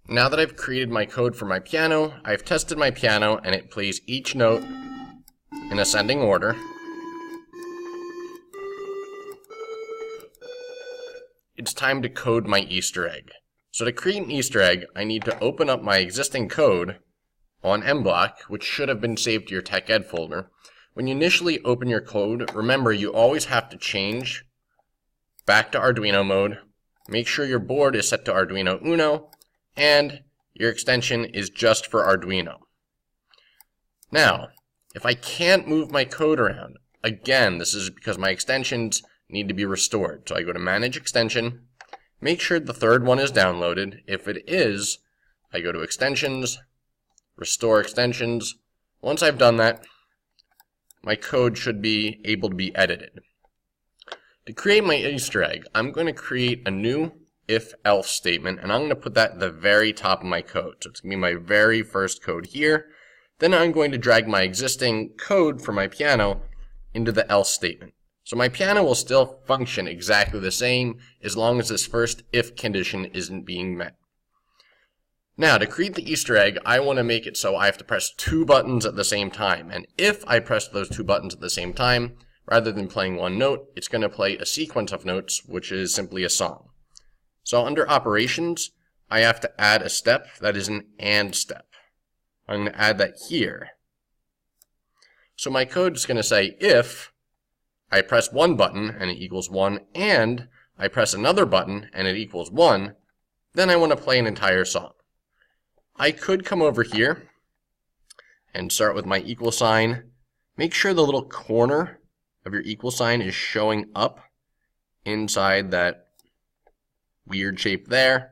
Now that I've created my code for my piano, I've tested my piano and it plays each note in ascending order. It's time to code my Easter egg. So to create an Easter egg, I need to open up my existing code on MBlock, which should have been saved to your TechEd folder. When you initially open your code, remember you always have to change back to Arduino mode. Make sure your board is set to Arduino Uno, and your extension is just for Arduino. Now, if I can't move my code around, again, this is because my extensions need to be restored. So I go to Manage Extension, make sure the third one is downloaded. If it is, I go to Extensions, Restore Extensions. Once I've done that, my code should be able to be edited. To create my Easter egg, I'm going to create a new if-else statement, and I'm going to put that at the very top of my code. So it's going to be my very first code here. Then I'm going to drag my existing code for my piano into the else statement. So my piano will still function exactly the same as long as this first if condition isn't being met. Now, to create the Easter egg, I want to make it so I have to press two buttons at the same time. And if I press those two buttons at the same time, rather than playing one note, it's going to play a sequence of notes, which is simply a song. So under operations, I have to add a step that is an AND step. I'm going to add that here. So my code is going to say if I press one button and it equals 1, and I press another button and it equals 1, then I want to play an entire song. I could come over here and start with my equal sign. Make sure the little corner of your equal sign is showing up inside that weird shape there.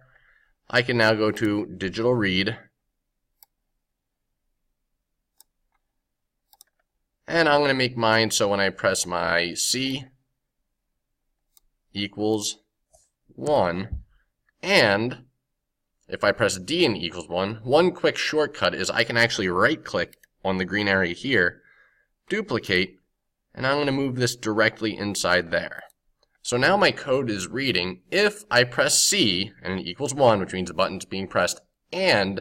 I can now go to digital read, and I'm going to make mine so when I press my C equals 1, and if I press D and equals 1, one quick shortcut is I can actually right click on the green area here, duplicate, and I'm going to move this directly inside there. So now my code is reading if I press C and it equals 1, which means the button's being pressed, and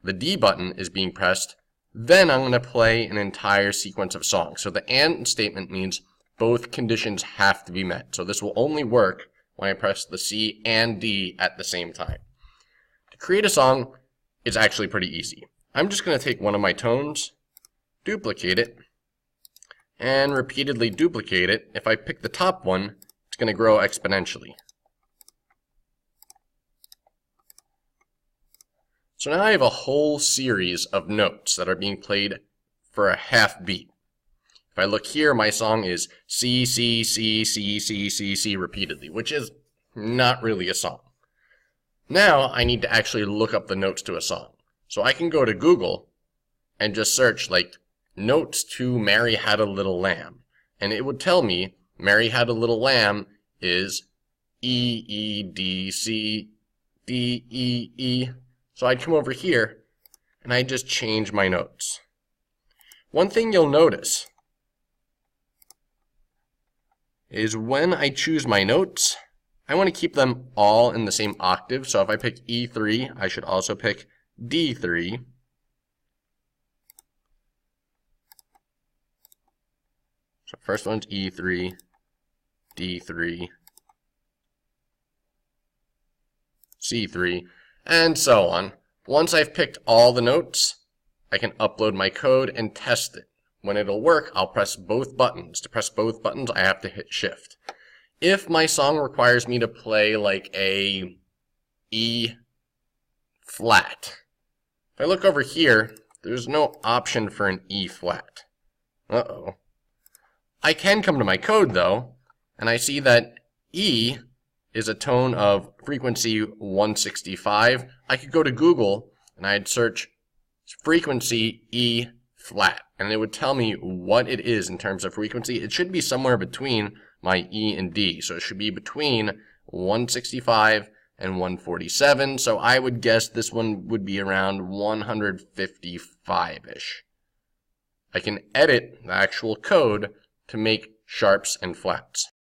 the D button is being pressed, then I'm going to play an entire sequence of songs. So the AND statement means both conditions have to be met. So this will only work when I press the C and D at the same time. To create a song is actually pretty easy. I'm just going to take one of my tones, duplicate it, and repeatedly duplicate it. If I pick the top one, it's going to grow exponentially. So now I have a whole series of notes that are being played for a half beat. If I look here, my song is C, C, C, C, C, C, C repeatedly, which is not really a song. Now I need to actually look up the notes to a song. So I can go to Google and just search like notes to Mary Had a Little Lamb. And it would tell me Mary Had a Little Lamb is E, E, D, C, D, E, E. So I'd come over here and I'd just change my notes. One thing you'll notice is when I choose my notes, I want to keep them all in the same octave. So if I pick E3, I should also pick D3. So first one's E3, D3, C3, and so on. Once I've picked all the notes, I can upload my code and test it. When it'll work, I'll press both buttons. To press both buttons, I have to hit Shift. If my song requires me to play like a E flat, if I look over here, there's no option for an E flat. Uh-oh. I can come to my code though, and I see that E is a tone of frequency 165. I could go to Google and I'd search frequency E flat, and it would tell me what it is in terms of frequency. It should be somewhere between my E and D, so it should be between 165 and 147, so I would guess this one would be around 155-ish. I can edit the actual code to make sharps and flats.